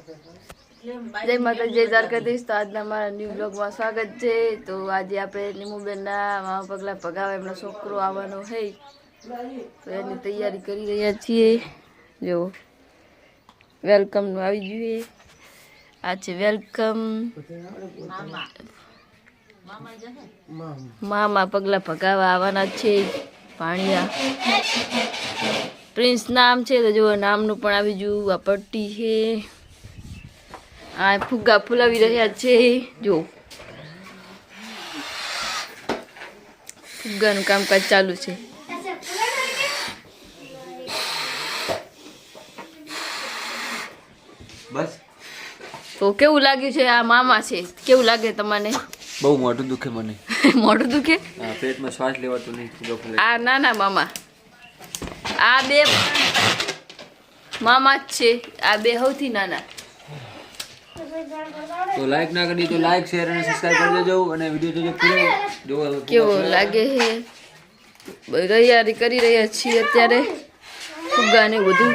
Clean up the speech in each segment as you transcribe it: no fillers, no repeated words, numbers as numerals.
જય માતા જય દ્વારકાધીશ। તો આજના મારા ન્યૂ બ્લોગમાં સ્વાગત છે। તો આજે આપણે નીમુબેનના મામા પગલા ભગાવે એમનો છોકરો આવવાનો છે, તો એની તૈયારી કરી રહ્યા છીએ। જો વેલકમનું આવી જોઈએ, આ છે વેલકમ। મામા પગલા ભગાવા આવવાના છે ભાણિયા। પ્રિન્સ નામ છે, તો જો નામનું પણ આવી ગયું। આ પટ્ટી છે, આ ફુગ્ગા ફુલાવી રહ્યા છે। જો ફુગ્ગાનું કામકાજ ચાલુ છે। બસ તો કેવું લાગ્યું છે? આ મામા છે, કેવું લાગે તમને? બહુ મોઢું દુખે મને। મોઢું દુખે? પેટમાં શ્વાસ લેવાતો નહીં। આ નાના મામા, આ બે મામા જ છે, આ બે સૌથી નાના। તો લાઈક ના કરી તો લાઈક શેર અને સબસ્ક્રાઇબ કરી દેજો અને વિડિયો જોજો પૂરો જો કેવો લાગે છે। તૈયારી કરી રહ્યા છીએ અત્યારે ફુગ્ગાને બધું।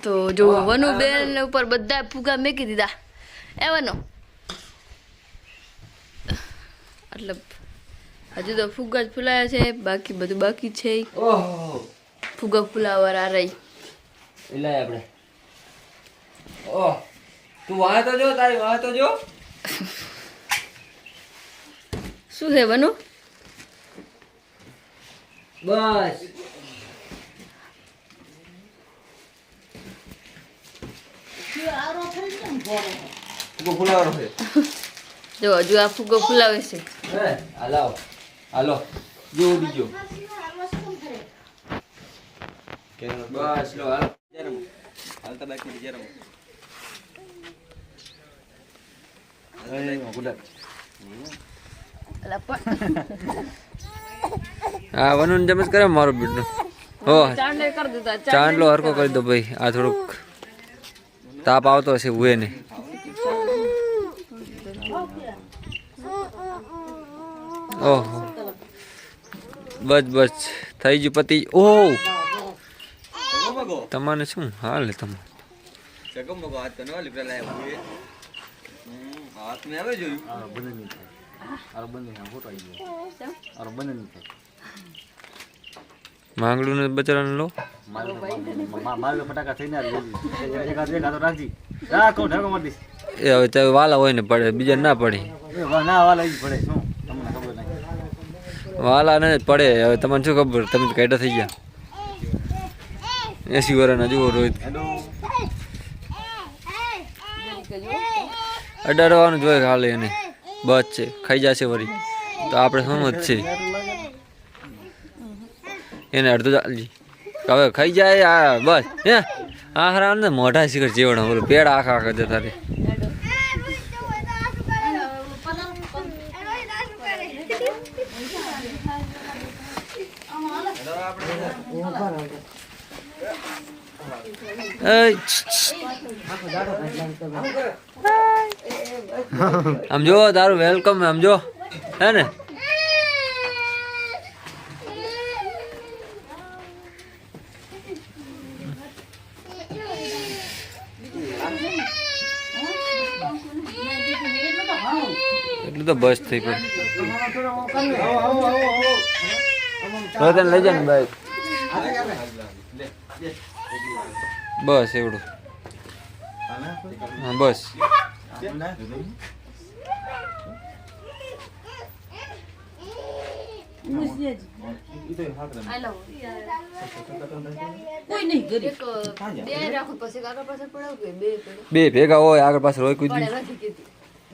તો જો વનુબેન ઉપર બધા ફુગ્ગા મેકી દીધા। એ વનો એટલે હજુ તો ફુગ્ગા જ ફૂલાયા છે, બાકી બધું બાકી છે। ઓહો ફુગ્ગા ફૂલાવર આ રહી એલાય આપણે ઓહ તું વાહ તો જો, તારી વાહ તો જો। શું છે વનુ? બસ ફુગ્ગો ફુલાવાનો છે। જો હજુ આ ફુગ્ગો ફૂલાવે છે। હાલો હાલો જો બીજો બસ લો હાલો હાલતા બાઈક માં જરા હા વનુન જમસ કરે મારો બેટનો હો ચાંદે કરી દીધા। ચાંદલો હરકો કરી દો ભાઈ। આ થોડુંક તાપ આવતો હશે ઉએ ને। ઓહો બસ બસ થઈ ગયું પતિ। ઓહ તમારે શું હાલ તમારે? માંગડું ને બચારાને લો ફટાકા થઈને એ હવે તો વાલા હોય ને પડે, બીજા ના પડે। વાલા ને પડે હવે તમને શું ખબર? તમે તો કાઢા થઈ ગયા 80 વર્ષના જુઓ રોહિત અડાડવાનું જોઈએ હાલે એને બસ છે, ખાઈ જશે વળી તો આપણે સમજ છે એને અડધું ચાલજી હવે ખાઈ જાય। આ બસ હે આ હરા ને મોઢા શિખર જેવડા બોલો પેડ આખા આખા જતા રે। આમ જો તારું વેલકમ આમ જો હે ને એટલું તો બસ થઈ ગયું। લઈ જાય ને બાઈક બસ એવડું હા બસ બે ભેગા હોય આગળ પાછળ હોય કોઈ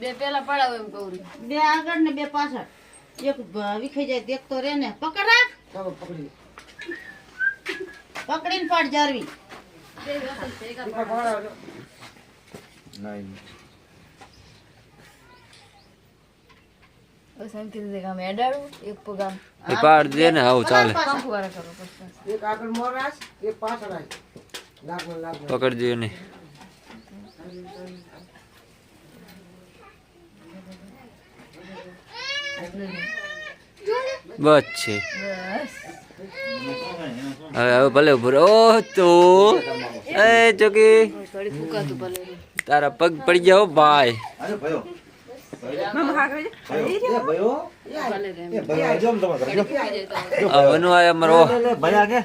બે પેલા પડાવ એમ કહું, બે આગળ ને બે પાછળ, એક વિખાઈ જાય દેખતો રે ને પકડ રાખ પકડીને પાડ જારવી એક પગામ પાડ દે ને આવું ચાલે એક આગળ મોરાસ એક પાછળ આય લાગ પકડજો ને બસ છે બસ હવે ભલે ઉભો રહો. ઓહ તો એ ચોકી થોડી ફૂકાતું ભલે તારા પગ પડી ગયા હો ભાઈ. અરે ભયો ભલે રેમ આ વનુ આયા અમારો. ભયા કે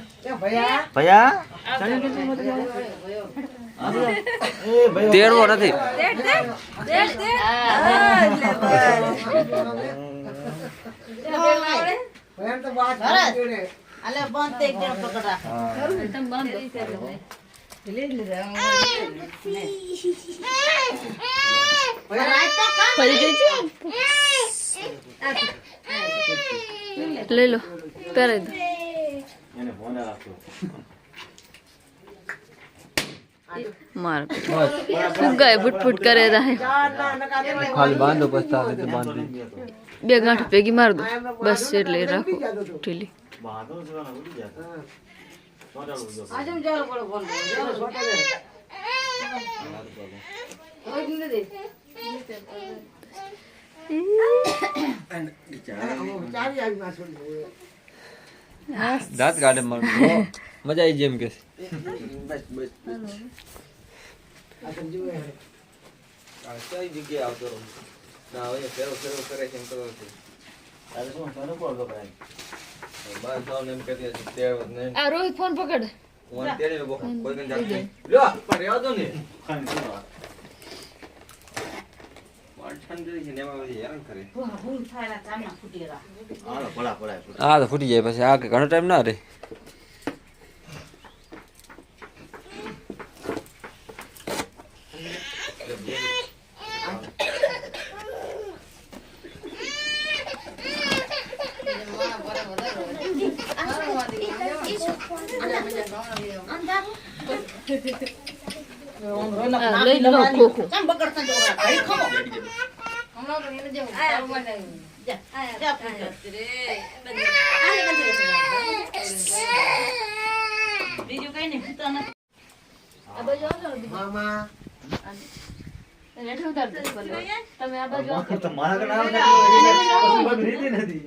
ભયા ભયા એ ભયો તેડવો નથી. ભયા તો વાત ભરત. ને આલે બંધ તે એક જણ પકડ રાખ. રાત તો કામ ફરી ગઈ છે લઈ લો પહેરાઈ દો એને ફોન રાખો માર ફુગાય ફૂટ કરે રહે ખાલી બાંધો પછી તારે તો બાંધી. બે ગાંઠ ભેગી માર દો બસ એટલે રાખો ઢીલી આજમ જાવ પડે બોલ. દાંત કાઢે મારું. મજા આવી જેમ કે કઈ જગ્યાએ આવતો રહું ના હવે ફેરો ફેરો કરે છે એમ કરો છે. અરે શું તને કોલ દો ભાઈ બાર થાવ ને એમ કહેતી હતી તેડ ને આ રોહિત ફોન પકડ હું તેડી લો કોઈ કઈ જાત નહીં. લ્યો પણ રહેવા દો ને. વાળછાન કરી છે ને એમાં પછી હેરાન કરે. ભૂલ થાય ચામડા ફૂટી રાખ. હાલો પડા પડા હા તો ફૂટી જાય પછી આ કે ઘણો ટાઈમ ના રહે. લઈ લો ખોખો ચામ બગડતા જો ઘડી ખમો. જા જા બીજું કઈ નહીં ભૂતા નથી. આ બાજુ આવજો ને મામા હેઠે ઉતાર દો ભલે તમે આ બાજુ આવજો તો મારા કને આવે ને રીતિ નથી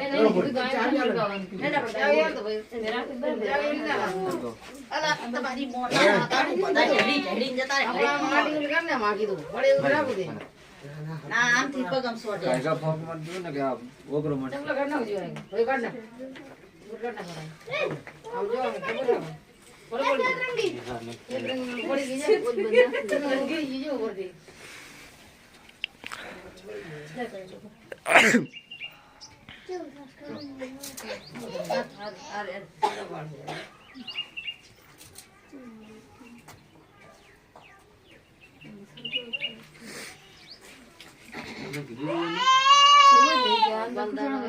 એને કીધું તો આયા ફરગાવાનું કીધું. એને રાખી દે અલા તમારી મોટા તારું બધા હેડી હેડીને જતા રહે. ના આમથી પગમ સોટે. કાયગા ફોક માં દો ને કે આ ઓગરો માં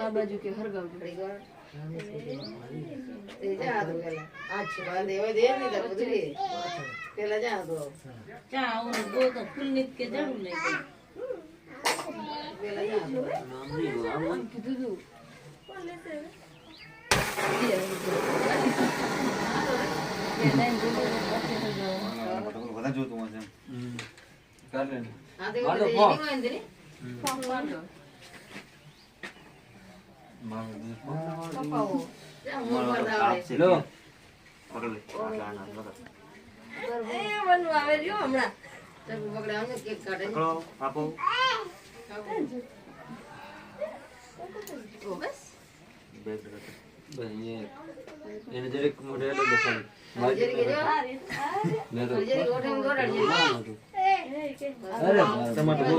આ બાજુ કે હરગાવજો ચા આવું ગો તો ફૂલ નીત કે જરૂર નહીં. કીધું તું બધા જોતું હશે કાલે આ મારો દેવો ફોન. ફોન માંડો પપ્પાઓ લો આપો બસ એને જરીક મોઢે એટલે દેખાય મેં તો અરે ટમાટો બહુ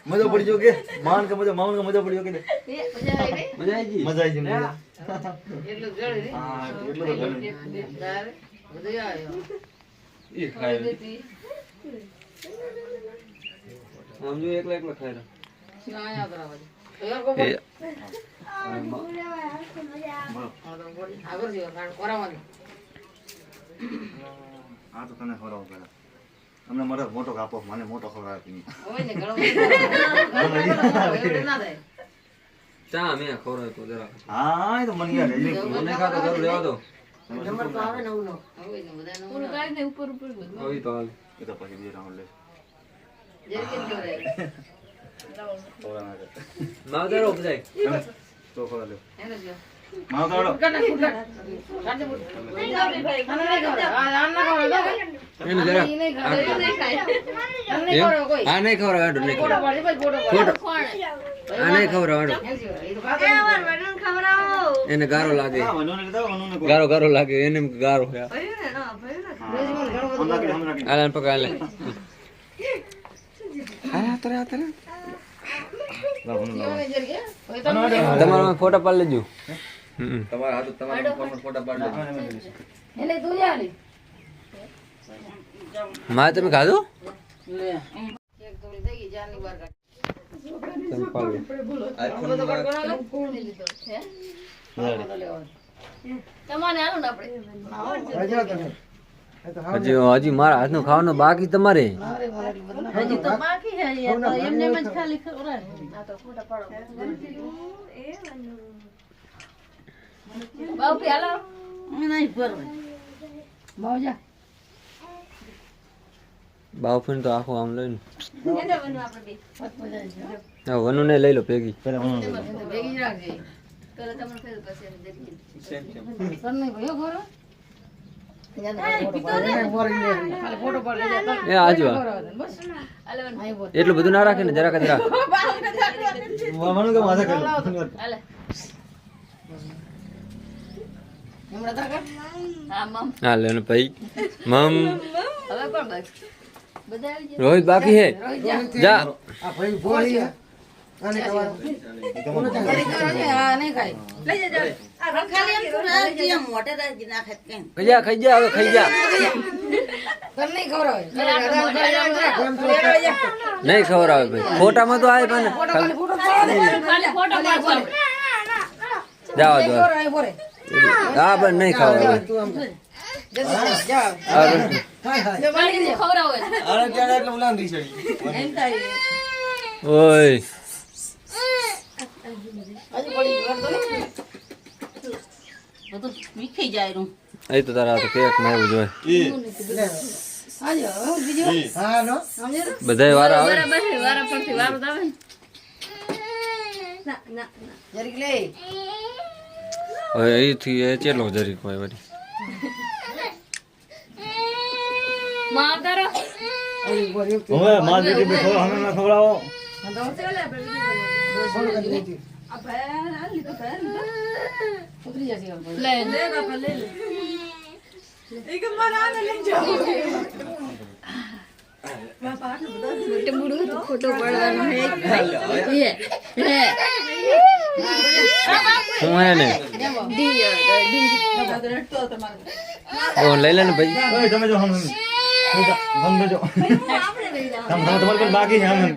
મજો પડી જો કે માન કે મજો માઉન કે મજો પડી જો કે મજા આવી ગઈ. મજા આવી ગઈ હા એટલું તો ઘણું ઈ ખાય રે. આમ જો એકલા એકલા ખાય રે. આ તો તને ખવડાવો પેલા અમને મને મોટો કાપો મને મોટો ખવડાવે ચા મેં ખવડાવ્યો તો જરા. હા એ તો મને યાદ હજી મને ખાતો જરૂર લેવા દો. પૂરું કાઢી ને ઉપર ઉપર બધું હવે તો હાલ. એ તો પછી બીજો રાઉન્ડ લે ખવડાવવાના છે. માવતરો બધાય તો ખવડાવ લે. એને જો. માવ તો હાલો. એને જરા આ નહીં ખવડાવ નહીં ખવડાવ આ નહીં ખવડાવ એને ગારો લાગે હા, વનુને લીધા, વનુને ખવડાવ. ગારો ગારો લાગે એને એમ ગારો છે હા. અંદર કરી, અંદર કરી. આલે પકડ લે આ તરે લાવ, વનુ લાવ. તમારા ફોટા પાડ લેજો તમારા હાથ તમારા ફોટા પાડ લે. એને તું જા લે. માં તમે ખાધું લે. એક થોડી થઈ ગઈ જાનની બહાર કાઢ. તમે પાડ લો તમારે આનું ને આપણે હજી મારા હાથનું ખાવાનું બાકી તમારે હજી તો બાકી છે યાર, તો એમને એમ જ ખાલી ખવડાવે. આ તો ફોટા પાડો બાપુ હાલો નહીં ભરવાય. મોજા. બાવફીન તો આખું આમ લઈને એને બનવું આપણે બે હા વનુ ને લઈ લો ભેગી પેલા વનુ લે. ભેગી રાખજે. પેલા તમને ફેર પછી એને દેખી તને ગયો ખરો? ખાલી ફોટો પાડી લેજે. એ આજુ બસ. હાલે એટલું બધું ના રાખે ને જરાક જ રાખ વનુ કે માથે કરી. હાલે હમણાં તા કર. હા મમ હા લે ને ભાઈ મમ હવે કોણ બાકી બધા આવી ગયા રોહિત બાકી હે જા હા, નહીં ખાય. લઈ જજો. ખાલી એમ તું રાખજે, એમ મોઢે રાખજે, ના ખાય તો કેમ? ખાઈ જા હવે ખાઈ જા તને નહીં ખવડાવે. નહીં ખબર આવે ભાઈ ફોટામાં તો આવે પણ ખાલી ફોટો પાડો જાઓ દો ખવડાવે, બોરે. હા પણ નહીં ખબર આવે જલ્દી જા. હા, બસ. ખાલી ખવડાવો એમ થાય. ઓય હજી પડી ગયું, તો નહીં. બધું વીખાઈ જાય રૂમ. એ તો તારા હાથે કેક માં એવું જોઈએ હાજો, હું બીજું સમજે ને? બધાય વારા આવે બરાબર છે વારા પરથી વારો જ આવે ને ના ના જરીક લે. હવે અહીંથી એ ચેલો જરીક હોય વળી માં આવતારો હવે માં દીકરી બે ખવડાવો, અમે ના ખવડાવો. ઉતરી જશે હવે. લે લે બાપા લે લે ખોટો પડવાનો હે શું હે ને ઓ લઈ લે ને ભાઈ ઓય, તમે જો હમ. તમે તમારે પણ બાકી છે હમ.